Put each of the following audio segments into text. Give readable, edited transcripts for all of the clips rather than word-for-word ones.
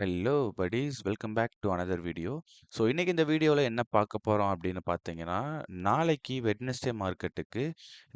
Hello buddies, welcome back to another video. So இன்னைக்கு இந்த வீடியோவில் என்ன பார்க்க போகிறோம் அப்படின்னு பார்த்தீங்கன்னா, நாளைக்கு வெட்னஸ்டே மார்க்கெட்டுக்கு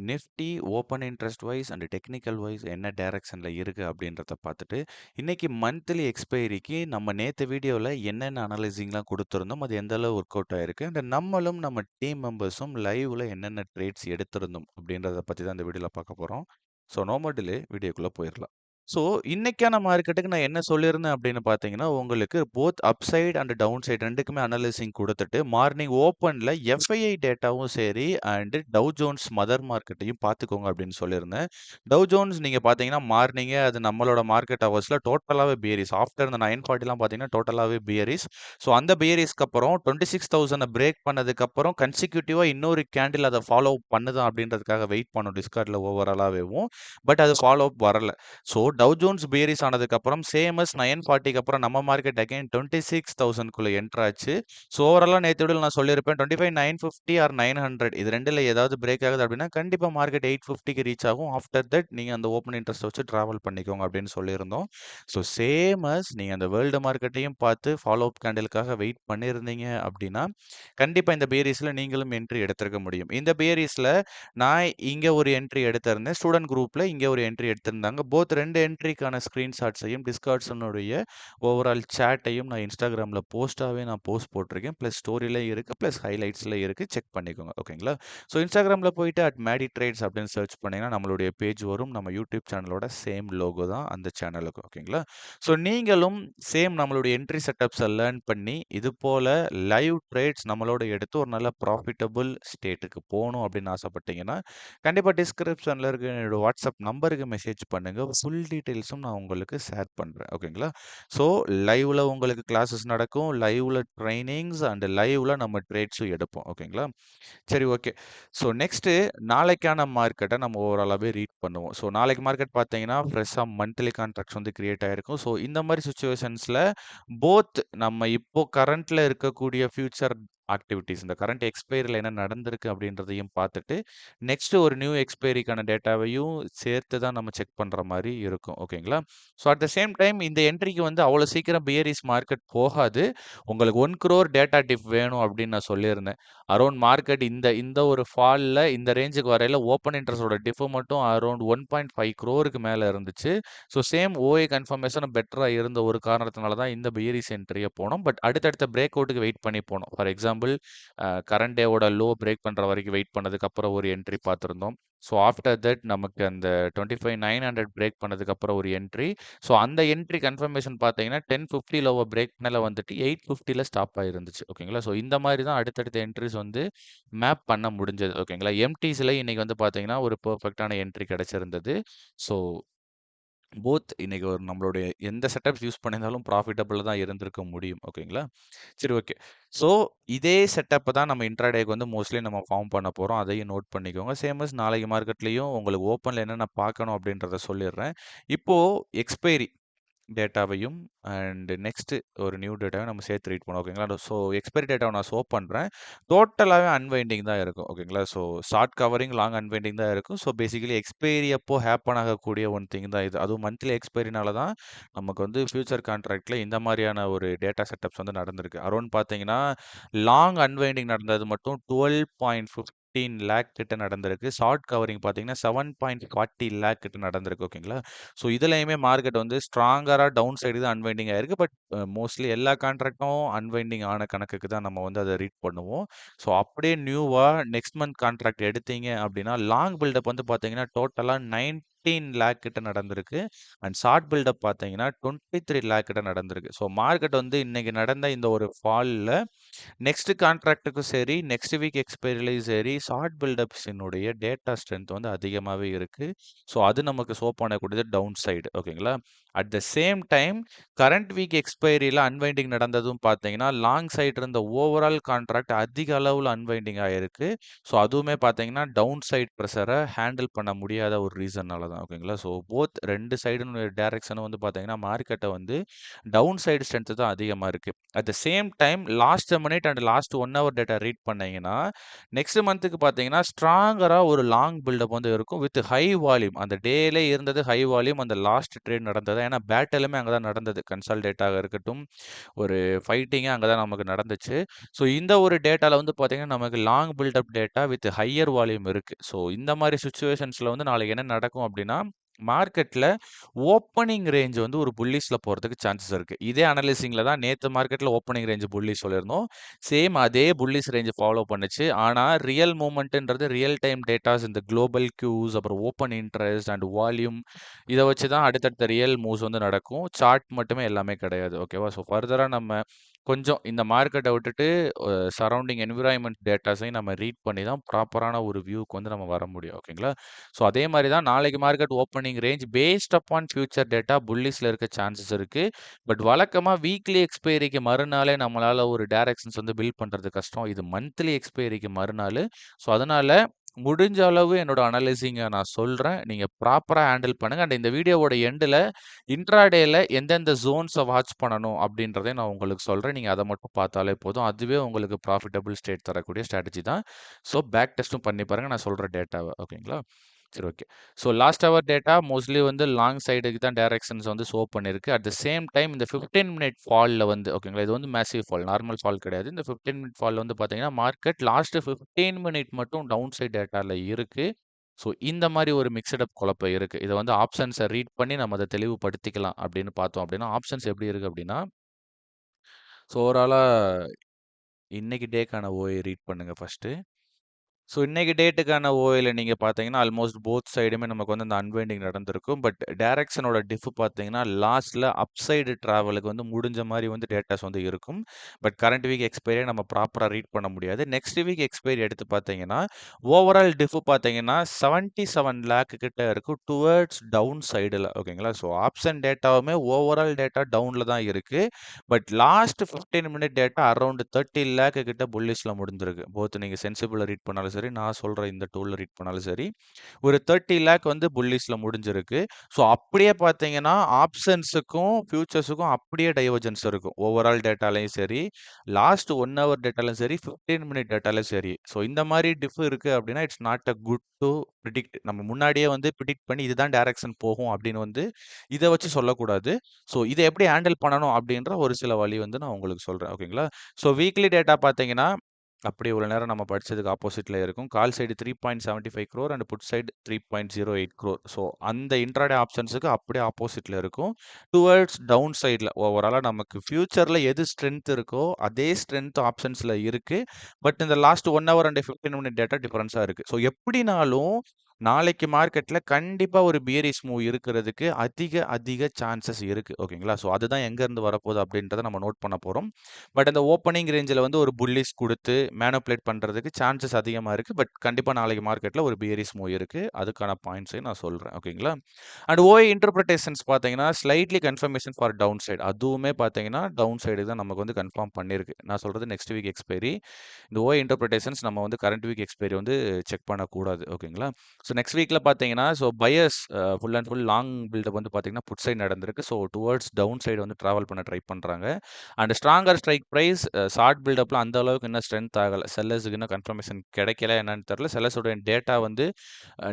Nifty open interest wise and technical wise என்ன டைரக்ஷனில் இருக்குது அப்படின்றத பார்த்துட்டு, இன்னைக்கு மந்த்லி எக்ஸ்பைரிக்கு நம்ம நேற்று வீடியோவில் என்னென்ன அனலைசிங்லாம் கொடுத்துருந்தோம், அது எந்த அளவு ஒர்க் அவுட் ஆயிருக்கு, அண்ட் நம்மளும் நம்ம டீம் மெம்பர்ஸும் லைவில் என்னென்ன ட்ரேட்ஸ் எடுத்திருந்தோம் அப்படின்றத பற்றி தான் இந்த வீடியோவில் பார்க்க போகிறோம். ஸோ நோ மோர் டிலே, வீடியோக்குள்ளே போயிடலாம். ஸோ, இன்னைக்கான மார்க்கெட்டுக்கு நான் என்ன சொல்லியிருந்தேன் அப்படின்னு பார்த்தீங்கன்னா, உங்களுக்கு both upside and down side 2க்குமே அனலைசிங் குடுத்துட்டு, மார்னிங் ஓப்பன்ல எஃப்ஐஐ டேட்டாவும் சரி, அண்ட் டவ் ஜோன்ஸ் மதர் மார்க்கெட்டையும் பார்த்துக்கோங்க அப்படின்னு சொல்லியிருந்தேன். டவ் ஜோன்ஸ் நீங்க பார்த்தீங்கன்னா, மார்னிங்கே அது நம்மளோட மார்க்கெட் ஹவர்ஸ்ல டோட்டலாவே பியரிஸ். ஆஃப்டர் இந்த 9:40லாம் பார்த்தீங்கன்னா, டோட்டலாவே பியரிஸ். ஸோ, அந்த பியரிஸ்க்கு அப்புறம் 26,000 பிரேக் பண்ணதுக்கப்புறம் கன்சிக்யூட்டிவா இன்னொரு கேண்டில் அத ஃபாலோ பண்ணுதா அப்படின்றதுக்காக வெயிட் பண்ணோம் டிஸ்கார்ட்ல ஓவராலாவேவும். பட் அது ஃபாலோ அப் வரல. ஸோ டவ் ஜோன்ஸ் பியரிஸ் ஆனதுக்கப்புறம் சேம் அஸ் 9:40க்கு அப்புறம் நம்ம மார்க்கெட் அகைன் 26,000க்குள்ள என்டர் ஆச்சு. ஸோ ஓவராலா நேத்து வீடியோல நான் சொல்லியிருப்பேன் 25,950 ஆர் 900 இது 2ல ஏதாவது பிரேக் ஆகுது அப்படின்னா கண்டிப்பா மார்க்கெட் 850க்கு ரீச் ஆகும். ஆஃப்டர் தட் நீங்க அந்த ஓப்பன் இன்ட்ரெஸ்ட் வச்சு டிராவல் பண்ணிக்கோங்க அப்படின்னு சொல்லியிருந்தோம். ஸோ சேம் அஸ் நீங்க அந்த வேர்ல்டு மார்க்கெட்டையும் பார்த்து ஃபாலோ அப் கேண்டிலுக்காக வெயிட் பண்ணியிருந்தீங்க அப்படின்னா கண்டிப்பா இந்த பியரிஸ்ல நீங்களும் என்ட்ரி எடுத்திருக்க முடியும். இந்த பியரிஸ்ல நான் இங்க ஒரு என்ட்ரி எடுத்திருந்தேன். ஸ்டூடண்ட் குரூப்ல இங்க ஒரு என்ட்ரி எடுத்திருந்தாங்க. போத் 2 என்ட்ரிக்கான ஸ்கிரீன்ஷாட்ஸையும் டிஸ்கார்ட்ஸனுடைய ஓவரால் சேட்டையும் நான் இன்ஸ்டாகிராம்ல போஸ்ட்டாவே நான் போஸ்ட் போட்டிருக்கேன். பிளஸ் ஸ்டோரியில இருக்கு. பிளஸ் ஹைலைட்ஸ்ல இருக்கு. செக் பண்ணிக்கோங்க. ஓகேங்களா? ஸோ இன்ஸ்டாகிராம்ல போயிட்டு @மேடி ட்ரேட்ஸ் அப்படின்னு சர்ச் பண்ணீங்கன்னா நம்மளுடைய பேஜ் வரும். நம்ம யூடியூப் சேனலோட சேம் லோகோ தான் அந்த சேனலுக்கு. ஓகேங்களா? ஸோ நீங்களும் சேம் நம்மளுடைய என்ட்ரி செட்டப்ஸை லேர்ன் பண்ணி இது போல லைவ் ட்ரேட்ஸ் நம்மளோட எடுத்து ஒரு நல்ல ப்ராஃபிட்டபிள் ஸ்டேட்டுக்கு போகணும் அப்படின்னு ஆசைப்பட்டீங்கன்னா கண்டிப்பா டிஸ்கிரிப்ஷன்ல இருக்க என்னோட வாட்ஸ்அப் நம்பருக்கு மெசேஜ் பண்ணுங்க. ஃபுல் டீட்டெயில்ஸும் நான் உங்களுக்கு ஷேர் பண்றேன். ஓகேங்களா? ஸோ லைவ்ல உங்களுக்கு கிளாஸஸ் நடக்கும். லைவ்ல ட்ரெய்னிங்ஸ் அண்ட் லைவ்ல நம்ம ட்ரேட்ஸும் எடுப்போம். ஓகேங்களா? சரி, ஓகே. ஸோ நெக்ஸ்ட்டு நாளைக்கான மார்க்கெட்ட நம்ம ஓவராலாவே ரீட் பண்ணுவோம். ஸோ நாளைக்கு மார்க்கெட் பார்த்தீங்கன்னா, ஃப்ரெஷ்ஷா மந்த்லி கான்ட்ராக்ட்ஸ் வந்து கிரியேட் ஆயிருக்கும். ஸோ இந்த மாரி சிச்சுவேஷன்ஸ்ல போத் நம்ம இப்போ கரண்ட்ல இருக்கக்கூடிய ஃபியூச்சர் ஆக்டிவிட்டீஸ் இந்த கரண்ட் எக்ஸ்பைரில என்ன நடந்திருக்கு அப்படின்றதையும் பார்த்துட்டு, நெக்ஸ்ட் ஒரு நியூ எக்ஸ்பைரிக்கான டேட்டாவையும் சேர்த்து தான் நம்ம செக் பண்ற மாரி இருக்கும். ஓகேங்களா? So at the same time இந்த என்ட்ரிக்கு வந்து அவ்வளோ சீக்கிரம் பியரிஷ் மார்க்கெட் போகாது. உங்களுக்கு 1 crore டேட்டா டிப் வேணும் அப்படின்னு நான் சொல்லியிருந்தேன். அரவுண்ட் மார்க்கெட் இந்த இந்த ஒரு ஃபால்ல இந்த ரேஞ்சுக்கு வரையில ஓப்பன் இன்ட்ரெஸ்ட்டோட டிஃப் மட்டும் அரவுண்ட் 1.5 crore மேல இருந்துச்சு. ஸோ சேம் ஓஏ கன்ஃபர்மேஷன் பெட்டரா இருந்த ஒரு காரணத்தினால தான் இந்த பியரிஷ் என்ட்ரிய போனோம். பட் அடுத்தடுத்த பிரேக் அவுட்டுக்கு வெயிட் பண்ணி போனோம். ஃபார் எக்ஸாம்பிள் கரண்ட் டேவோட லோ பிரேக் பண்ற வரைக்கும் வெயிட் பண்ணதுக்கு அப்புறம் ஒரு என்ட்ரி பார்த்திருந்தோம். ஸோ ஆஃப்டர் தட் நமக்கு அந்த 25,900 பிரேக் பண்ணதுக்கு அப்புறம் ஒரு என்ட்ரி. ஸோ அந்த என்ட்ரி கன்ஃபர்மேஷன் பார்த்தீங்கன்னா 10:50 லோவ பிரேக் மேல வந்துட்டு 8:50ல ஸ்டாப் ஆயிருந்துச்சு. ஓகேங்களா? ஸோ இந்த மாரி தான் அடுத்தடுத்த என்ட்ரிஸ் வந்து மேப் பண்ண முடிஞ்சது. ஓகேங்களா? எம்டிஸ்ல இன்னைக்கு வந்து பார்த்தீங்கன்னா, ஒரு பெர்ஃபெக்ட்டான என்ட்ரி கிடைச்சிருந்தது. ஸோ போத் இன்னைக்கு ஒரு நம்மளுடைய எந்த செட்டப்ஸ் யூஸ் பண்ணியிருந்தாலும் ப்ராஃபிட்டபிளா தான் இருந்திருக்க முடியும். ஓகேங்களா? சரி, ஓகே. ஸோ இதே செட்டப்ப தான் நம்ம இன்ட்ராடேக்கு வந்து மோஸ்ட்லி நம்ம ஃபார்ம் பண்ண போறோம். அதையும் நோட் பண்ணிக்கோங்க. சேம் அஸ் நாளைக்கு மார்க்கெட்லயும் உங்களுக்கு ஓப்பன்ல என்னென்ன பார்க்கணும் அப்படின்றத சொல்லிடுறேன். இப்போ எக்ஸ்பைரி டேட்டாவையும் அண்ட் நெக்ஸ்ட் ஒரு நியூ டேட்டாவையும் நம்ம சேர்த்து ரீட் பண்ணுவோம். ஓகேங்களா? ஸோ எக்ஸ்பைரி டேட்டாவை நான் ஷோ பண்றேன். டோட்டலாவே அன்வைண்டிங் தான் இருக்கும். ஓகேங்களா? So short covering, long unwinding தான் இருக்கும். ஸோ பேசிக்கலி எக்ஸ்பைரி அப்போ ஹேப்பன் ஆகக்கூடிய ஒன் திங் தான் இது. அதுவும் மந்த்லி எக்ஸ்பைரினால தான் நமக்கு வந்து ஃபியூச்சர் கான்ட்ராக்ட்ல இந்த மாரியான ஒரு டேட்டா செட்டப்ஸ் வந்து நடந்திருக்கு. அரௌண்ட் பார்த்தீங்கன்னா, லாங் அன்வைண்டிங் நடந்தது மட்டும் 12.15 லேக் கிட்ட நடந்திருக்கு. ஷார்ட் கவரிங் பார்த்தீங்கன்னா, 7.40 லேக் கிட்ட நடந்திருக்கு. ஓகேங்களா? ஸோ இதுலயுமே மார்க்கெட் வந்து ஸ்ட்ராங்கரா டவுன் சைடு தான் அன்வைண்டிங் ஆயிருக்கு. பட் மோஸ்ட்லி எல்லா கான்ட்ராக்டும் அன்வைண்டிங் ஆன கணக்குக்கு தான் நம்ம வந்து அத ரீட் பண்ணுவோம். ஸோ அப்படியே நியூவா நெக்ஸ்ட் மந்த் கான்ட்ராக்ட் எடுத்தீங்க அப்படின்னா, லாங் பில்டப் வந்து பார்த்தீங்கன்னா, டோட்டலா 19 லேக் கிட்ட நடந்திருக்கு. அண்ட் ஷார்ட் பில்டப் பார்த்தீங்கன்னா, 23 லேக் கிட்ட நடந்திருக்கு. ஸோ மார்க்கெட் வந்து இன்னைக்கு நடந்த இந்த ஒரு ஃபால்ல நெக்ஸ்ட் கான்ட்ராக்ட்டுக்கும் சரி, நெக்ஸ்ட் வீக் எக்ஸ்பைரிலயும் சரி, ஷார்ட் பில்டப்ஸினுடைய டேட்டா ஸ்ட்ரென்த் வந்து அதிகமாவே இருக்கு. ஸோ அது நமக்கு ஷோ பண்ணக்கூடியது டவுன் சைடு. ஓகேங்களா? At the same time current week எக்ஸ்பைரியில அன்வைண்டிங் நடந்ததும் பார்த்தீங்கன்னா, லாங் சைடு இருந்த ஓவரால் கான்ட்ராக்ட் அதிக அளவுல அன்வைண்டிங் ஆயிருக்கு. ஸோ அதுவுமே பார்த்தீங்கன்னா, டவுன் சைட் பிரஷர ஹேண்டில் பண்ண முடியாத ஒரு ரீசன்னால தான். ஓகேங்களா? ஸோ போத் 2 டைரக்ஷனும் வந்து பார்த்தீங்கன்னா, மார்க்கெட்ட வந்து டவுன் சைடு ஸ்ட்ரென்த் தான் அதிகமா இருக்கு. At the same time last minute and last 1 hour data read பண்ணீங்கன்னா, நெக்ஸ்ட் மந்த்துக்கு பார்த்தீங்கன்னா, ஸ்ட்ராங்கரா ஒரு லாங் பில்டப் வந்து இருக்கும். With high volume. அந்த டேலே இருந்தது ஹை வால்யூம். அந்த லாஸ்ட் ட்ரேட் நடந்தது. ஏன்னா பேட்டிலுமே அங்க தான் நடந்தது. கன்சால்டேட்டாக இருக்கட்டும், ஒரு ஃபைட்டிங்கே அங்க தான் நமக்கு நடந்துச்சு. ஸோ இந்த ஒரு டேட்டால வந்து பார்த்தீங்கன்னா, நமக்கு long buildup data with higher volume இருக்கு. ஸோ இந்த மாரி சிச்சுவேஷன்ஸ்ல வந்து நாளைக்கு என்ன நடக்கும் அப்டின்னா, மார்க்கெட்ல ஓப்பனிங் ரேஞ்ச் வந்து ஒரு புல்லிஷ்ல போறதுக்கு சான்சஸ் இருக்கு. இதே அனலைசிங்ல தான் நேத்து மார்க்கெட்ல ஓப்பனிங் ரேஞ்ச் புல்லிஷ் சொல்லியிருந்தோம். சேம் அதே புல்லிஷ் ரேஞ்ச் ஃபாலோ பண்ணுச்சு. ஆனா ரியல் மூவ்மெண்ட்ன்றது ரியல் டைம் டேட்டாஸ் இந்த குளோபல் கியூஸ் அப்புறம் ஓப்பன் இன்ட்ரெஸ்ட் அண்ட் வால்யூம் இத வச்சு தான் அடுத்தடுத்த ரியல் மூவ்ஸ் வந்து நடக்கும். சார்ட் மட்டுமே எல்லாமே கிடையாது. ஓகேவா? ஸோ ஃபர்தரா நம்ம கொஞ்சம் இந்த மார்க்கெட்ட விட்டுட்டு சரவுண்டிங் என்விரான்மென்ட் டேட்டாஸையும் நம்ம ரீட் பண்ணி தான் ப்ராப்பரான ஒரு வியூக்கு வந்து நம்ம வர முடியும். ஓகேங்களா? ஸோ அதே மாரி தான் நாளைக்கு market opening range based upon future data புல்லிஷ்ல இருக்க சான்சஸ் இருக்கு. பட் வழக்கமா வீக்லி எக்ஸ்பைரிக்கு மறுநாளே நம்மளால ஒரு டைரக்ஷன்ஸ் வந்து பில்ட் பண்றது கஷ்டம். இது மந்த்லி எக்ஸ்பைரிக்கு மறுநாளு. ஸோ அதனால முடிஞ்ச அளவு என்னோட அனலைசிங்க நான் சொல்றேன். நீங்க ப்ராப்பரா ஹேண்டில் பண்ணுங்க. அண்ட் இந்த வீடியோவோட எண்டுல இன்ட்ராடேல எந்தெந்த ஜோன்ஸ வாட்ச் பண்ணணும் அப்படின்றதையும் நான் உங்களுக்கு சொல்றேன். நீங்க அத மட்டும் பார்த்தாலே போதும். அதுவே உங்களுக்கு ப்ராஃபிட்டபிள் ஸ்டேட் தரக்கூடிய ஸ்ட்ராட்டஜி தான். ஸோ பேக் டெஸ்ட்டும் பண்ணி பாருங்க. நான் சொல்ற டேட்டாவ. ஓகேங்களா? சரி, okay. So last hour data mostly வந்து லாங் சைடுக்கு தான் டைரக்ஷன்ஸ் வந்து ஷோ பண்ணியிருக்கு. அட் த சேம் டைம் இந்த 15 மினிட் ஃபால்ல வந்து ஓகேங்களா, இது வந்து மேசிவ் ஃபால், நார்மல் ஃபால் கிடையாது. இந்த 15 மினிட் ஃபால்ல வந்து பார்த்தீங்கன்னா, மார்க்கெட் லாஸ்ட் 15 மினிட் மட்டும் டவுன் சைட் டேட்டால இருக்கு. ஸோ இந்த மாரி ஒரு மிக்ஸ்ட் அப் குழப்பம் இருக்கு. இத வந்து ஆப்ஷன்ஸ ரீட் பண்ணி நம்ம அத தெளிவுபடுத்திக்கலாம் அப்படின்னு பார்த்தோம் அப்படின்னா, ஆப்ஷன்ஸ் எப்படி இருக்கு அப்படின்னா, ஸோ ஓவராலா இன்னைக்கு டேக்கான ஓஐ ரீட் பண்ணுங்க ஃபர்ஸ்ட்டு. ஸோ இன்னைக்கு டேட்டுக்கான ஓஐல நீங்க பார்த்தீங்கன்னா, ஆல்மோஸ்ட் போத் சைடுமே நமக்கு வந்து அந்த அன்வைண்டிங் நடந்திருக்கும். பட் டைரக்ஷனோட டிஃப் பார்த்தீங்கன்னா, லாஸ்ட்ல அப் சைடு டிராவலுக்கு வந்து முடிஞ்ச மாரி வந்து டேட்டாஸ் வந்து இருக்கும். பட் கரண்ட் வீக் எக்ஸ்பைரிய நம்ம ப்ராப்பரா ரீட் பண்ண முடியாது. நெக்ஸ்ட் வீக் எக்ஸ்பைரி எடுத்து பார்த்தீங்கன்னா, ஓவரால் டிஃப் பார்த்தீங்கன்னா 77 லேக் கிட்ட இருக்கும் டுவர்ட்ஸ் டவுன் சைடுல. ஓகேங்களா? ஸோ ஆப்ஷன் டேட்டாவுமே ஓவரால் டேட்டா டவுன்ல தான் இருக்கு. But last 15 minute data around 30 lakh கிட்ட புல்லிஷ்ல முடிந்திருக்கு. போத் நீங்க சென்சிபிள்ல ரீட் பண்ணாலும் சரி, நான் சொல்ற இந்த டூல்ல ரீட் பண்ணாலும் சரி, ஒரு 30 லேக் வந்து புல்லிஷ்ல முடிஞ்சிருக்கு. ஸோ அப்படியே பார்த்தீங்கன்னா, ஆப்ஷன்ஸுக்கும், ஃபியூச்சர்ஸுக்கும் அப்படியே டைவர்ஜென்ஸ் இருக்கும். ஓவரால் டேட்டாலயும் சரி, லாஸ்ட் 1 ஹவர் டேட்டாலயும் சரி, 15 மினிட் டேட்டாலயும் சரி. ஸோ இந்த மாரி டிஃப் இருக்கு அப்படின்னா, it's not a good to predict. நம்ம முன்னாடியே வந்து பிரெடிக்ட் பண்ணி இதுதான் டைரக்ஷன் போகும் அப்படின்னு வந்து இத வச்சு சொல்லக்கூடாது. ஸோ இத எப்படி ஹேண்டில் பண்ணணும் அப்படின்ற ஒரு சில வழி வந்து நான் உங்களுக்கு சொல்றேன். ஓகேங்களா? ஸோ வீக்லி டேட்டா பார்த்தீங்கன்னா, அப்படியே இவ்வளோ நேரம் நம்ம படிச்சதுக்கு ஆப்போசிட்ல இருக்கும். Call side 3.75 crore and put side 3.08 crore. So அந்த இன்ட்ராடே ஆப்ஷன்ஸுக்கு அப்படியே ஆப்போசிட்ல இருக்கும். டுவர்ட்ஸ் டவுன் சைட்ல ஓவராலா நமக்கு ஃபியூச்சர்ல எது ஸ்ட்ரென்த் இருக்கோ, அதே ஸ்ட்ரென்த் ஆப்ஷன்ஸ்ல இருக்கு. பட் இந்த last 1 hour and 15 minute data டிஃபரன்ஸா இருக்கு. ஸோ எப்படினாலும் நாளைக்கு மார்க்கெட்ல கண்டிப்பா ஒரு பியரிஷ் மூவ் இருக்கிறதுக்கு அதிக சான்சஸ் இருக்கு. ஓகேங்களா? ஸோ அதுதான் எங்கேருந்து வரப்போகுது அப்படின்றத நம்ம நோட் பண்ண போறோம். பட் அந்த ஓப்பனிங் ரேஞ்சில வந்து ஒரு புல்லிஷ் குடுத்து மேனிபுலேட் பண்றதுக்கு சான்சஸ் அதிகமா இருக்கு. பட் கண்டிப்பா நாளைக்கு மார்க்கெட்ல ஒரு பியரிஷ் மூவ் இருக்கு. அதுக்கான பாயிண்ட்ஸையும் நான் சொல்றேன். ஓகேங்களா? அண்ட் ஓஐ இன்டர்பிரேஷன்ஸ் பார்த்தீங்கன்னா, slightly confirmation for down side. அதுவுமே பார்த்தீங்கன்னா, டவுன் சைடு தான் நமக்கு வந்து கன்ஃபார்ம் பண்ணியிருக்கு. நான் சொல்றது நெக்ஸ்ட் வீக் எக்ஸ்பைரி. இந்த ஓஐ இன்டர்பிரேஷன்ஸ் நம்ம வந்து கரண்ட் வீக் எக்ஸ்பைரி வந்து செக் பண்ணக்கூடாது. ஓகேங்களா? ஸோ நெக்ஸ்ட் வீக்ல பார்த்தீங்கன்னா, so buyers full and full long buildup வந்து பார்த்தீங்கன்னா, புட் சைட் நடந்திருக்கு. ஸோ டுவர்ட்ஸ் டவுன் சைடு வந்து டிராவல் பண்ண ட்ரை பண்றாங்க. And stronger strike price short பில்டப்ல அந்த அளவுக்கு இன்னும் ஸ்ட்ரென்த் ஆகல. செல்லர்ஸ்க்கு இன்னும் கன்ஃபர்மேஷன் கிடைக்கல என்னன்னு தெரியல. செல்லர்ஸோட டேட்டா வந்து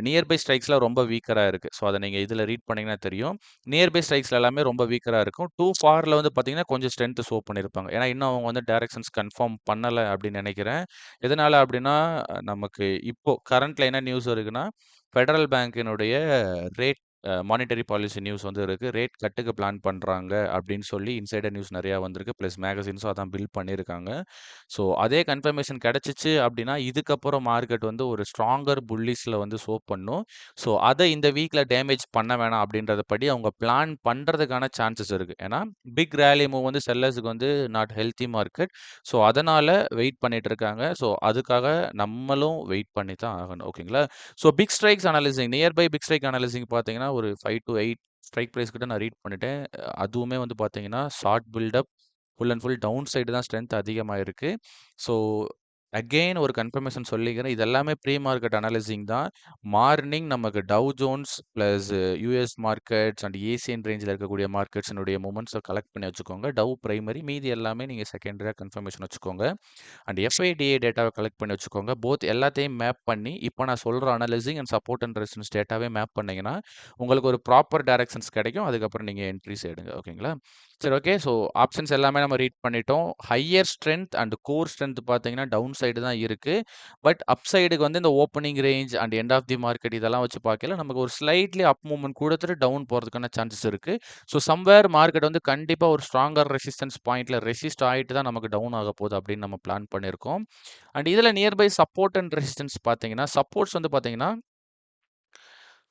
நியர்பை ஸ்ட்ரைக்ஸ்ல ரொம்ப வீக்கரா இருக்கு. ஸோ அத நீங்க இதுல ரீட் பண்ணீங்கன்னா தெரியும். நியர்பை ஸ்ட்ரைக்ஸ்ல எல்லாமே ரொம்ப வீக்கரா இருக்கும். 2 ஃபார்ல வந்து பார்த்தீங்கன்னா, கொஞ்சம் ஸ்ட்ரென்த் ஷோ பண்ணியிருப்பாங்க. ஏன்னா இன்னும் அவங்க வந்து டைரக்ஷன்ஸ் கன்ஃபார்ம் பண்ணல அப்படின்னு நெனைக்கிறேன். எதனால அப்படின்னா, நமக்கு இப்போ கரண்ட்ல என்ன நியூஸ் இருக்குன்னா, ஃபெடரல் பேங்கினுடைய ரேட் மானிட்டரி பாலிசி நியூஸ் வந்து இருக்கு. ரேட் கட்டுக்கு பிளான் பண்றாங்க அப்படின்னு சொல்லி இன்சைடர் நியூஸ் நெறையா வந்திருக்கு. பிளஸ் மேகசின்ஸும் அதான் பில்ட் பண்ணியிருக்காங்க. ஸோ அதே கன்ஃபர்மேஷன் கிடைச்சிச்சு அப்படின்னா, இதுக்கப்புறம் மார்க்கெட் வந்து ஒரு ஸ்ட்ராங்கர் புல்லிஷ்ல வந்து ஷோ பண்ணும். ஸோ அத இந்த வீக்ல டேமேஜ் பண்ண வேணாம் அப்படின்றத படி அவங்க பிளான் பண்றதுக்கான சான்சஸ் இருக்கு. ஏன்னா, பிக் ரேலி மூவ் வந்து செல்லர்ஸ்க்கு வந்து நாட் ஹெல்த்தி மார்க்கெட். ஸோ அதனால வெயிட் பண்ணிட்டு இருக்காங்க. ஸோ அதுக்காக நம்மளும் வெயிட் பண்ணி தான் ஆகணும். ஓகேங்களா? So big strikes analysing nearby big strike analysing பார்த்தீங்கன்னா, ஒரு 5 to 8 ஸ்ட்ரைக் பிரைஸ் கிட்ட நான் ரீட் பண்ணிட்டேன். அதுவுமே வந்து பார்த்தீங்கன்னா, short buildup full and full down side தான் ஸ்ட்ரென்த் அதிகமா இருக்கு. ஸோ அகெயின் ஒரு கன்ஃபர்மேஷன் சொல்லிக்கிறேன். இது எல்லாமே ப்ரீ மார்க்கெட் அனலைசிங் தான். மார்னிங் நமக்கு Dow Jones plus US markets and Asian ரேஞ்சில இருக்கக்கூடிய மார்க்கெட்ஸினுடைய மூவ்மெண்ட்ஸ கலெக்ட் பண்ணி வச்சுக்கோங்க. டவ் பிரைமரி, மீதி எல்லாமே நீங்க செகண்டரியா கன்ஃபர்மேஷன் வச்சுக்கோங்க. அண்ட் எஃப்ஐடிஏ டேட்டாவ கலெக்ட் பண்ணி வச்சுக்கோங்க. போத் எல்லாத்தையும் மேப் பண்ணி, இப்ப நான் சொல்ற analysing and support and resistance டேட்டாவே மேப் பண்ணீங்கன்னா, உங்களுக்கு ஒரு ப்ராப்பர் டைரக்ஷன்ஸ் கிடைக்கும். அதுக்கப்புறம் நீங்க என்ட்ரிஸ் எடுங்க. ஓகேங்களா? சரி, ஓகே. ஸோ ஆப்ஷன்ஸ் எல்லாமே நம்ம ரீட் பண்ணிட்டோம். Higher strength and core strength பார்த்தீங்கன்னா, டவுன் சைடு தான் இருக்கு. பட் அப் சைடுக்கு வந்து இந்த opening range and end of the market இதெல்லாம் வச்சு பார்க்கையில நமக்கு ஒரு ஸ்லைட்லி அப் மூவ்மெண்ட் குடுத்துட்டு டவுன் போறதுக்கான சான்சஸ் இருக்கு. ஸோ சம்வேர் மார்க்கெட் வந்து கண்டிப்பா ஒரு ஸ்ட்ராங்கர் ரெசிஸ்டன்ஸ் பாயிண்ட்ல ரெசிஸ்ட் ஆயிட்டு தான் நமக்கு டவுன் ஆக போகுது அப்படின்னு நம்ம பிளான் பண்ணியிருக்கோம். அண்ட் இதுல நியர்பை சப்போர்ட் அண்ட் ரெசிஸ்டன்ஸ் பார்த்தீங்கன்னா, சப்போர்ட்ஸ் வந்து பார்த்தீங்கன்னா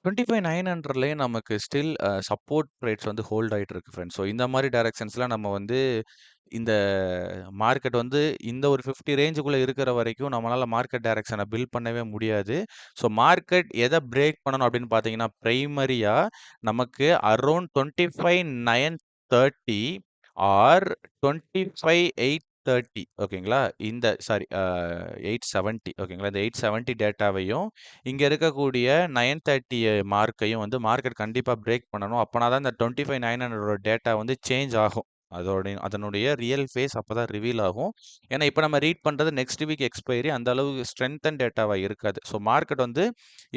25,900லயே நமக்கு ஸ்டில் சப்போர்ட் ரேட்ஸ் வந்து ஹோல்ட் ஆயிட்டு இருக்கு ஃபிரெண்ட்ஸ். ஸோ இந்த மாரி டைரக்ஷன்ஸ்ல நம்ம வந்து இந்த மார்க்கெட் வந்து இந்த ஒரு 50 ரேஞ்சுக்குள்ள இருக்கிற வரைக்கும் நம்மளால மார்க்கெட் டைரக்ஷன பில்ட் பண்ணவே முடியாது. ஸோ மார்க்கெட் எத பிரேக் பண்ணணும் அப்படின்னு பார்த்தீங்கன்னா, பிரைமரியா நமக்கு அரவுண்ட் 25,930 ஆர் 25,830 ஓகேங்களா? இந்த சாரி 870 ஓகேங்களா? இந்த 870 டேட்டாவையும், இங்க இருக்கக்கூடிய 930 மார்க்கையும் வந்து மார்க்கெட் கண்டிப்பா பிரேக் பண்ணணும். அப்பனா தான் இந்த 25,900 டேட்டா வந்து சேஞ்ச் ஆகும். அதனுடைய ரியல் ஃபேஸ் அப்பதான் ரிவீல் ஆகும். ஏன்னா, இப்ப நம்ம ரீட் பண்றது நெக்ஸ்ட் வீக் எக்ஸ்பைரி அந்த அளவுக்கு ஸ்ட்ரெங்தன் டேட்டாவா இருக்காது. ஸோ மார்க்கெட் வந்து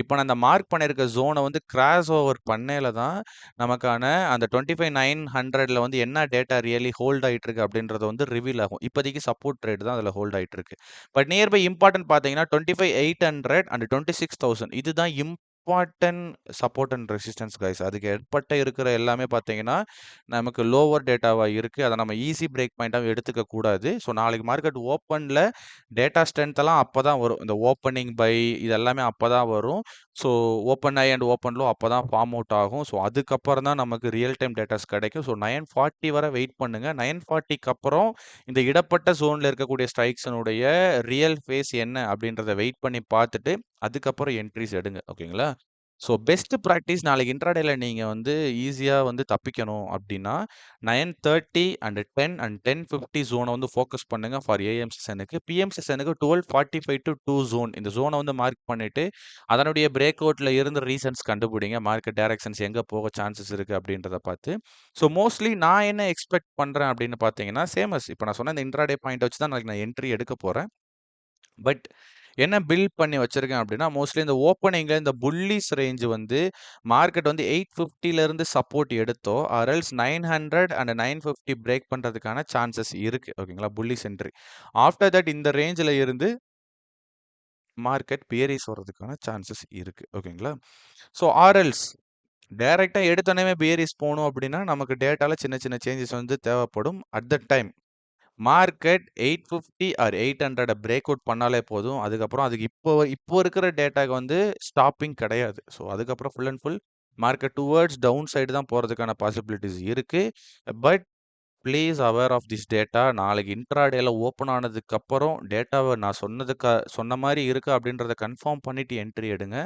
இப்ப நான் அந்த மார்க் பண்ணியிருக்க ஜோன வந்து கிராஸ் ஓவர் பண்ணையில தான் நமக்கான அந்த 25,900ல வந்து என்ன டேட்டா ரியலி ஹோல்ட் ஆயிட்டு இருக்கு அப்படின்றது வந்து ரிவீல் ஆகும். இப்போதைக்கு சப்போர்ட் ட்ரேட் தான் அதுல ஹோல்ட் ஆயிட்டு இருக்கு. பட் நியர்பை இம்பார்ட்டன்ட் பார்த்தீங்கன்னா 25,800 அண்ட் 26,000 இதுதான் important support and resistance guys. அதுக்கு எட்பட்ட இருக்கிற எல்லாமே பார்த்தீங்கன்னா, நமக்கு லோவர் டேட்டாவா இருக்கு. அத நம்ம ஈஸி பிரேக் பாயிண்ட்டாவும் எடுத்துக்க கூடாது. ஸோ நாளைக்கு மார்க்கெட் ஓப்பன்ல டேட்டா ஸ்ட்ரென்த் எல்லாம் அப்பதான் வரும். இந்த ஓப்பனிங் பை இது எல்லாமே அப்பதான் வரும். So open high and open low அப்பதான் ஃபார்ம் அவுட் ஆகும். ஸோ அதுக்கப்புறம் தான் நமக்கு ரியல் டைம் டேட்டாஸ் கிடைக்கும். ஸோ 940 வரை வெயிட் பண்ணுங்க. 940க்கு அப்புறம் இந்த இடப்பட்ட ஜோன்ல இருக்கக்கூடிய ஸ்ட்ரைக்ஸினுடைய ரியல் ஃபேஸ் என்ன அப்படின்றத வெயிட் பண்ணி பார்த்துட்டு, அதுக்கப்புறம் என்ட்ரிஸ் எடுங்க. ஓகேங்களா? ஸோ பெஸ்ட் பிராக்டிஸ் நாளைக்கு இன்ட்ராடேல நீங்க வந்து ஈஸியா வந்து தப்பிக்கணும் அப்படின்னா, 9:30 அண்ட் 10 அண்ட் 10:50 ஜோன வந்து ஃபோக்கஸ் பண்ணுங்க ஃபார் ஏஎம் செஷனுக்கு. பிஎம் செஷனுக்கு 12:45 டூ 2 ஜோன். இந்த ஜோன வந்து மார்க் பண்ணிட்டு, அதனுடைய பிரேக் அவுட்ல இருந்து ரீசன்ஸ் கண்டுபிடிங்க. மார்க்கெட் டைரக்ஷன்ஸ் எங்க போக சான்சஸ் இருக்கு அப்படின்றத பார்த்து. ஸோ மோஸ்ட்லி நான் என்ன எக்ஸ்பெக்ட் பண்றேன் அப்படின்னு பார்த்தீங்கன்னா, சேம் அஸ் இப்ப நான் சொன்ன இந்த இன்ட்ராடே பாயிண்ட்ட வச்சு தான் நாளைக்கு நான் என்ட்ரி எடுக்க போறேன். பட் என்ன பில்ட் பண்ணி வச்சிருக்கேன் அப்படின்னா, மோஸ்ட்லி இந்த ஓப்பனிங்ல இந்த புல்லிஷ் ரேஞ்ச் வந்து மார்க்கெட் வந்து 850ல இருந்து சப்போர்ட் எடுத்தோ, ஆர் எல்ஸ் 900 அண்ட் 950 பிரேக் பண்றதுக்கான சான்சஸ் இருக்கு. ஓகேங்களா? Bullish entry. ஆஃப்டர் தட் இந்த ரேஞ்ச்ல இருந்து மார்க்கெட் பியரிஸ் வர்றதுக்கான சான்சஸ் இருக்கு. ஓகேங்களா? ஸோ ஆர் எல்ஸ் டைரக்ட்டா எடுத்தோனவே பியரிஸ் போணும் அப்படின்னா, நமக்கு டேட்டால சின்ன சின்ன சேஞ்சஸ் வந்து தேவைப்படும். At that time market 850 or 800 break out பண்ணாலே போதும். அதுக்கப்புறம் அதுக்கு இப்போ இப்போ இருக்கிற டேட்டாக்கு வந்து ஸ்டாப்பிங் கிடையாது. ஸோ அதுக்கப்புறம் full and full market towards down side தான் போறதுக்கான பாசிபிலிட்டீஸ் இருக்கு. But please aware of this data. நாளைக்கு இன்ட்ராடேல ஓப்பன் ஆனதுக்கப்புறம் டேட்டாவ நான் சொன்ன மாரி இருக்கா அப்படின்றத கன்ஃபார்ம் பண்ணிட்டு என்ட்ரி எடுங்க.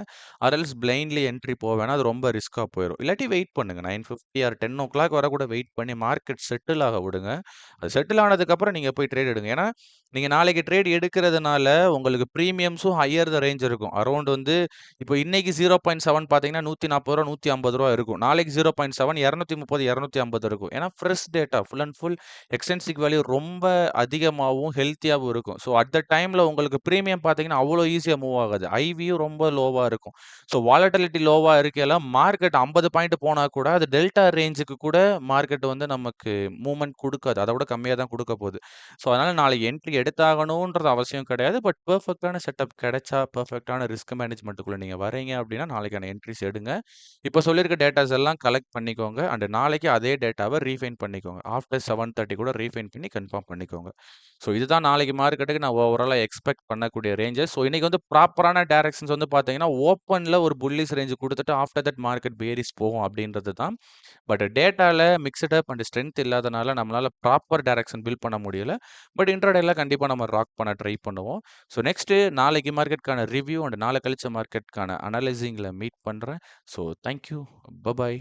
ஆர் எல்ஸ் பிளைண்ட்லி என்ட்ரி போ வேணாம். அது ரொம்ப ரிஸ்க்கா போயிரும். இல்லாட்டி வெயிட் பண்ணுங்க. 9:50 ஆர் 10:00 வரை கூட வெயிட் பண்ணி மார்க்கெட் செட்டில் ஆக விடுங்க. அது செட்டில் ஆனதுக்கப்புறம் நீங்க போய் ட்ரேட் எடுங்க. ஏன்னா, நீங்க நாளைக்கு ட்ரேட் எடுக்கிறதுனால உங்களுக்கு பிரீமியம்ஸும் ஹையர் த ரேஞ்ச் இருக்கும். அரவுண்ட் வந்து இப்போ இன்னைக்கு 0.7 பார்த்தீங்கன்னா ரூ. 140 ரூ. 150 இருக்கும். நாளைக்கு 0.7 230, 250 இருக்கும். ஏன்னா fresh data full and full extrinsic value ரொம்ப அதிகமாவும், ஹெல்த்தியாவும் இருக்கும். ஸோ அட் த டைம்ல உங்களுக்கு பிரீமியம் பார்த்தீங்கன்னா, அவ்வளோ ஈஸியா மூவ் ஆகாது. ஐவியும் ரொம்ப லோவா இருக்கும். ஸோ வாலட்டிலிட்டி லோவா இருக்கையில மார்க்கெட் 50 பாயிண்ட் போனா கூட, அது டெல்டா ரேஞ்சுக்கு கூட மார்க்கெட் வந்து நமக்கு மூவ்மெண்ட் குடுக்காது. அத விட கம்மியா தான் குடுக்க போகுது. ஸோ அதனால நாளைக்கு என்ட்ரி எடுத்தாகணுன்றது அவசியம் கிடையாது. பட் பெர்ஃபெக்ட்டான செட்டப் கிடைச்சா, பெர்ஃபெக்ட்டான ரிஸ்க் மேனேஜ்மென்ட்க்குள்ள நீங்க வரீங்க அப்படின்னா, நாளைக்கான என்ட்ரிஸ் எடுங்க. இப்ப சொல்லியிருக்க டேட்டாஸ் எல்லாம் கலெக்ட் பண்ணிக்கோங்க. அண்ட் நாளைக்கு அதே டேட்டாவ ரீஃபைன் பண்ணிக்கோங்க. ஆஃப்டர் 7:30 கூட ரீஃபைன் பண்ணி கன்ஃபார்ம் பண்ணிக்கோங்க. ஸோ இதுதான் நாளைக்கு மார்க்கெட்டுக்கு நான் ஓவராலா எக்ஸ்பெக்ட் பண்ணக்கூடிய ரேஞ்சஸ். ஸோ இன்னைக்கு வந்து ப்ராப்பரான டைரக்ஷன்ஸ் வந்து பார்த்தீங்கன்னா, ஓப்பன்ல ஒரு புல்லிஷ் ரேஞ்ச் குடுத்துட்டு ஆஃப்டர் தட் மார்க்கெட் பேரிஸ் போகும் அப்படின்றது தான். பட் டேட்டால மிக்ஸ்ட் அப் அண்ட் ஸ்ட்ரென்த் இல்லாதனால நம்மளால ப்ராப்பர் டைரக்ஷன் பில்ட் பண்ண முடியல. பட் இன்ட்ராடேல கண்டிப்பா நம்ம ராக் பண்ண ட்ரை பண்ணுவோம். ஸோ நெக்ஸ்ட் நாளைக்கு மார்க்கெட்கான ரிவ்யூ அண்ட் நாளை கழிச்ச மார்க்கெட்கான அனலைசிங்ல மீட் பண்றேன். So thank you. பபாய்.